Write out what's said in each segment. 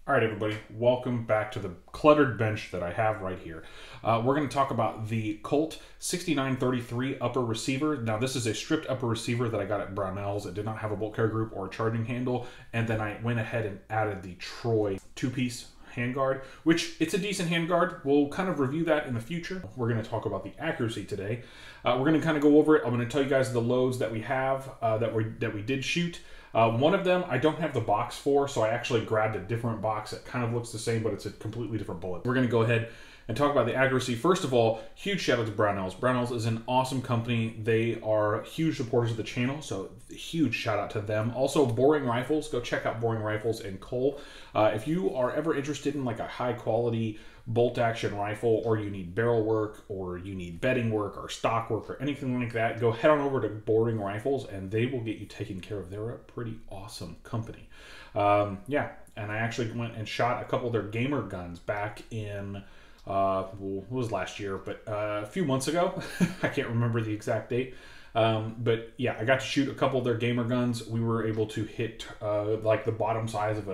All right, everybody, welcome back to the cluttered bench that I have right here. We're going to talk about the Colt 6933 upper receiver. Now, this is a stripped upper receiver that I got at Brownells. It did not have a bolt carrier group or a charging handle, and then I went ahead and added the Troy two-piece handguard, which it's a decent handguard. We'll kind of review that in the future. We're going to talk about the accuracy today. We're going to kind of go over it. I'm going to tell you guys the loads that we have that we did shoot. One of them I don't have the box for, so I actually grabbed a different box that kind of looks the same, but it's a completely different bullet. We're going to go ahead and talk about the accuracy. First of all, huge shout out to Brownells. Brownells is an awesome company. They are huge supporters of the channel, so huge shout out to them. Also, Boring Rifles. Go check out Boring Rifles in Cole. If you are ever interested in like a high quality bolt action rifle, or you need barrel work, or you need bedding work, or stock work, or anything like that, go head on over to Boring Rifles and they will get you taken care of. They're a pretty awesome company. Yeah, and I actually went and shot a couple of their gamer guns back in well, it was last year, but a few months ago. I can't remember the exact date. But yeah, I got to shoot a couple of their gamer guns. We were able to hit like the bottom size of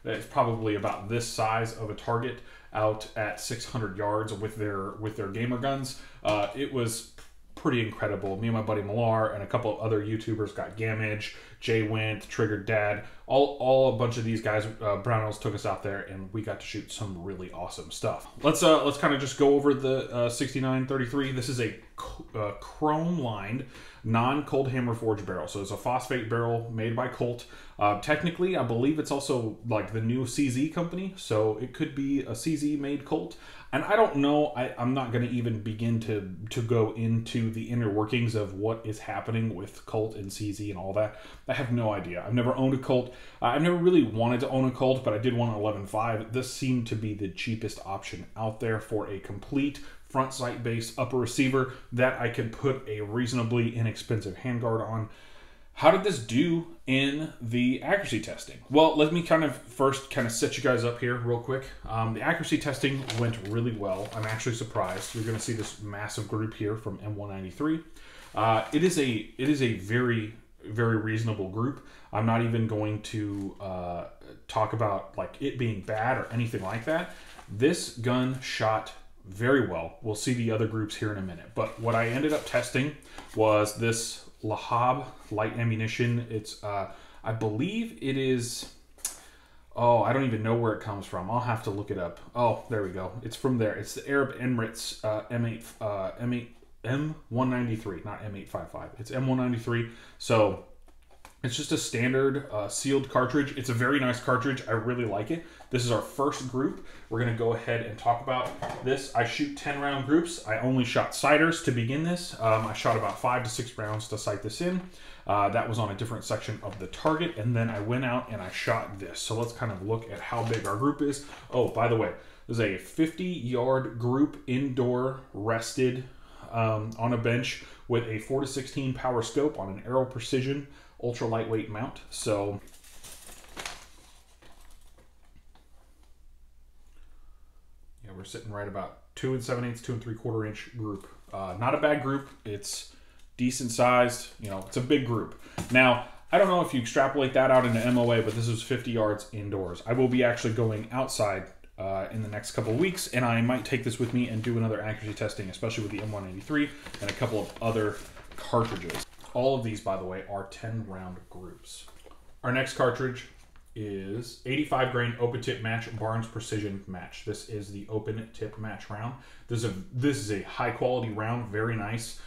it's probably about this size of a target out at 600 yards with their gamer guns. It was pretty incredible. Me and my buddy Millar and a couple of other YouTubers got Gamage, Jay Went, Triggered Dad, all a bunch of these guys. Brownells took us out there and we got to shoot some really awesome stuff. Let's kind of just go over the 6933. This is a chrome lined non-cold hammer forged barrel. So it's a phosphate barrel made by Colt. Technically, I believe it's also like the new CZ company, so it could be a CZ made Colt. And I don't know, I'm not going to even begin to go into the inner workings of what is happening with Colt and CZ and all that. I have no idea. I've never owned a Colt. I've never really wanted to own a Colt, but I did want an 11.5. This seemed to be the cheapest option out there for a complete front sight based upper receiver that I could put a reasonably inexpensive handguard on. How did this do in the accuracy testing? Well, let me first set you guys up here real quick. The accuracy testing went really well. I'm actually surprised. You're going to see this massive group here from M193. It is a very, very reasonable group. I'm not even going to talk about like it being bad or anything like that. This gun shot very well. We'll see the other groups here in a minute. But what I ended up testing was this Lahab light ammunition. It's I believe it is, oh, I don't even know where it comes from. I'll have to look it up. Oh, there we go. It's from there. It's the Arab Emirates M193, not M855. It's M193. So it's just a standard sealed cartridge. It's a very nice cartridge. I really like it. This is our first group. We're going to go ahead and talk about this. I shoot 10-round groups. I only shot sighters to begin this. I shot about 5 to 6 rounds to sight this in. That was on a different section of the target. And then I went out and I shot this. So let's kind of look at how big our group is. Oh, by the way, there's a 50-yard group indoor rested on a bench with a 4-16 power scope on an Aero Precision ultra lightweight mount. So yeah, we're sitting right about 2 7/8, 2 3/4 inch group. Not a bad group. It's decent sized. You know, it's a big group. Now, I don't know if you extrapolate that out into MOA, but this is 50 yards indoors. I will be actually going outside in the next couple of weeks, and I might take this with me and do another accuracy testing, especially with the M193 and a couple of other cartridges. All of these, by the way, are 10-round groups. Our next cartridge is 85 grain open tip match Barnes Precision match. This is the open tip match round. This is a high quality round, very nice.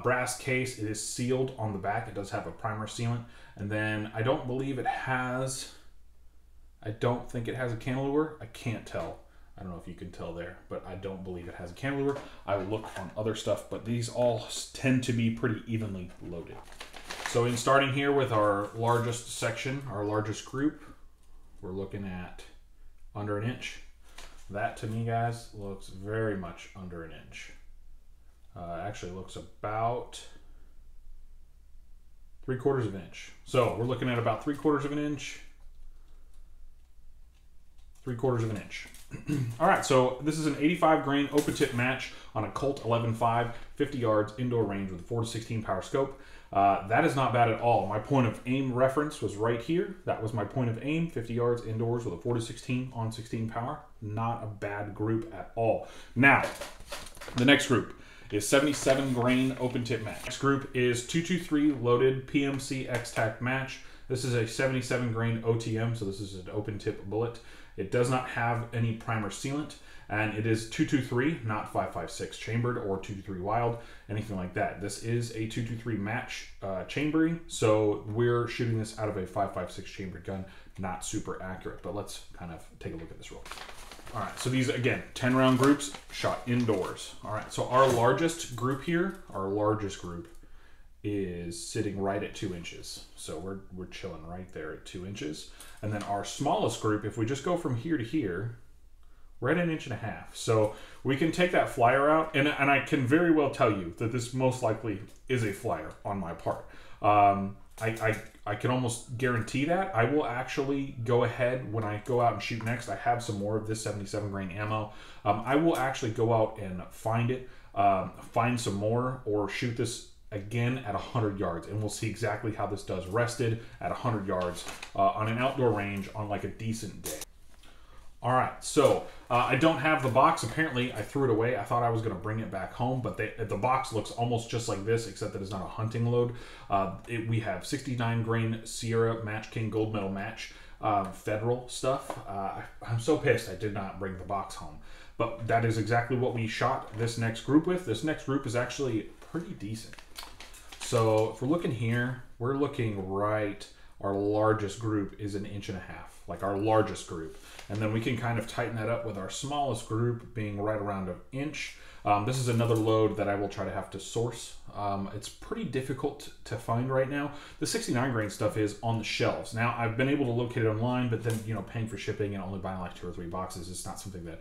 Brass case. It is sealed on the back. It does have a primer sealant, and then I don't think it has a cantilever. I can't tell. I don't know if you can tell there, but I don't believe it has a cantilever. I will look on other stuff, but these all tend to be pretty evenly loaded. So in starting here with our largest section, our largest group, we're looking at under an inch. That to me, guys, looks very much under an inch. Actually looks about 3/4 inch. So we're looking at about 3/4 inch, 3/4 of an inch. All right, so this is an 85 grain open tip match on a Colt 11.5, 50 yards indoor range with a 4 to 16 power scope. That is not bad at all. My point of aim reference was right here. That was my point of aim, 50 yards indoors with a 4 to 16 on 16 power. Not a bad group at all. Now, the next group is 77 grain open tip match. Next group is 223 loaded PMC X-Tac match. This is a 77 grain OTM, so this is an open tip bullet. It does not have any primer sealant, and it is 223, not 5.56 chambered or 223 wild, anything like that. This is a 223 match chambering, so we're shooting this out of a 5.56 chambered gun, not super accurate, but let's kind of take a look at this real quick. All right, so these, again, 10 round groups shot indoors. All right, so our largest group here, is sitting right at 2 inches. So we're chilling right there at 2 inches. And then our smallest group, if we just go from here to here, we're at 1.5 inches. So we can take that flyer out, and I can very well tell you that this most likely is a flyer on my part. I can almost guarantee that. I will actually go ahead when I go out and shoot next. I have some more of this 77 grain ammo. I will actually go out and find it, find some more, or shoot this again at 100 yards, and we'll see exactly how this does rested at 100 yards on an outdoor range on like a decent day. All right, so I don't have the box. Apparently, I threw it away. I thought I was going to bring it back home, but the box looks almost just like this, except that it's not a hunting load. We have 69 grain Sierra Match King Gold Medal Match federal stuff. I'm so pissed I did not bring the box home, but that is exactly what we shot this next group with. This next group is actually pretty decent. So if we're looking here, we're looking right. Our largest group is 1.5 inches, like our largest group. And then we can kind of tighten that up with our smallest group being right around 1 inch. This is another load that I will try to have to source. It's pretty difficult to find right now. The 69 grain stuff is on the shelves. Now, I've been able to locate it online, but then, you know, paying for shipping and only buying like 2 or 3 boxes is not something that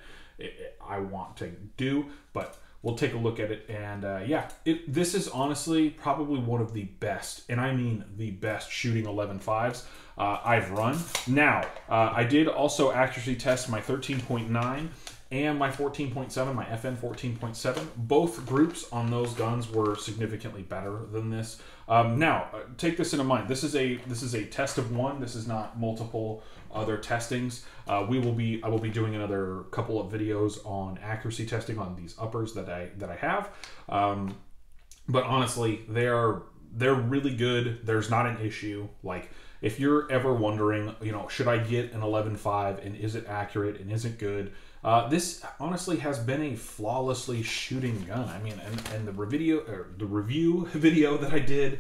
I want to do, but we'll take a look at it. And yeah, this is honestly probably one of the best, and I mean the best shooting 11.5s I've run. Now, I did also accuracy test my 13.9 and my 14.7, my FN 14.7. Both groups on those guns were significantly better than this. Now, take this into mind. This is a test of one. This is not multiple other testings. I will be doing another couple of videos on accuracy testing on these uppers that I have. But honestly, they're really good. There's not an issue. Like, if you're ever wondering, you know, should I get an 11.5 and is it accurate and is it good? This honestly has been a flawlessly shooting gun. I mean, and the review video that I did,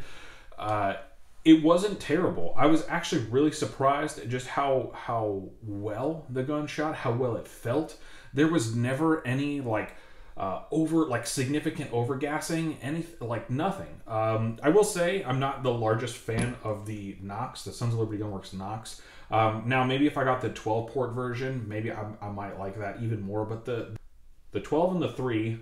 it wasn't terrible. I was actually really surprised at just how well the gun shot, how well it felt. There was never any significant overgassing, nothing. I will say I'm not the largest fan of the Nox, the Sons of Liberty Gunworks Nox. Now, maybe if I got the 12-port version, maybe I might like that even more. But the 12 and the 3,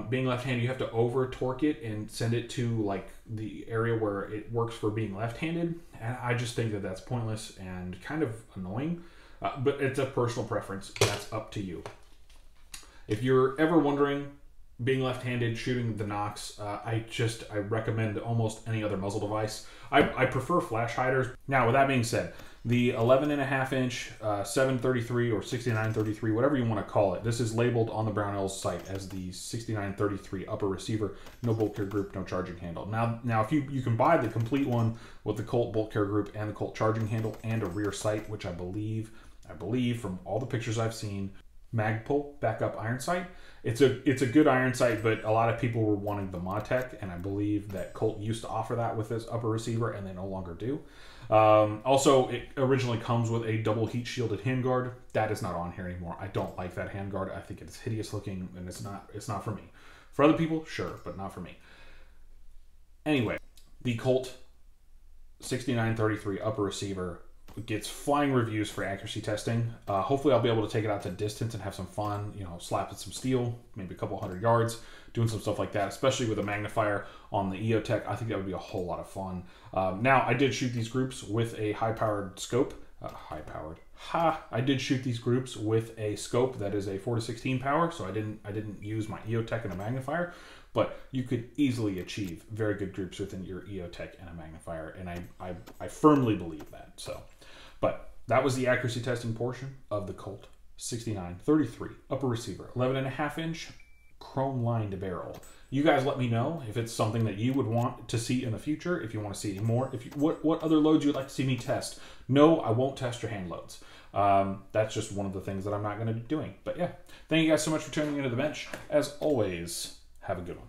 being left-handed, you have to over-torque it and send it to like the area where it works for being left-handed. And I just think that that's pointless and kind of annoying. But it's a personal preference. That's up to you. If you're ever wondering, being left-handed, shooting the Nox, I recommend almost any other muzzle device. I prefer flash hiders. Now, with that being said, the 11.5 inch 733 or 6933, whatever you want to call it, this is labeled on the Brownells site as the 6933 upper receiver, no bolt carrier group, no charging handle. Now if you can buy the complete one with the Colt bolt carrier group and the Colt charging handle and a rear sight, which I believe from all the pictures I've seen, Magpul backup iron sight. It's a good iron sight, but a lot of people were wanting the Modtech, and I believe that Colt used to offer that with this upper receiver, and they no longer do. Also, it originally comes with a double heat shielded handguard. That is not on here anymore. I don't like that handguard. I think it's hideous looking, and it's not for me. For other people, sure, but not for me. Anyway, the Colt 6933 upper receiver gets flying reviews for accuracy testing. Hopefully I'll be able to take it out to distance and have some fun, you know, slapping some steel, maybe a couple 100 yards, doing some stuff like that, especially with a magnifier on the EOTech. I think that would be a whole lot of fun. Now, I did shoot these groups with a high-powered scope. high powered. Ha! I did shoot these groups with a scope that is a 4 to 16 power, so I didn't use my EOTech and a magnifier, but you could easily achieve very good groups within your EOTech and a magnifier, and I firmly believe that. So, but that was the accuracy testing portion of the Colt 6933 upper receiver, 11.5 inch chrome lined barrel. You guys let me know if it's something that you would want to see in the future, if you want to see any more, what other loads you'd like to see me test. No, I won't test your hand loads. That's just one of the things that I'm not going to be doing. But yeah, thank you guys so much for tuning into the bench. As always, have a good one.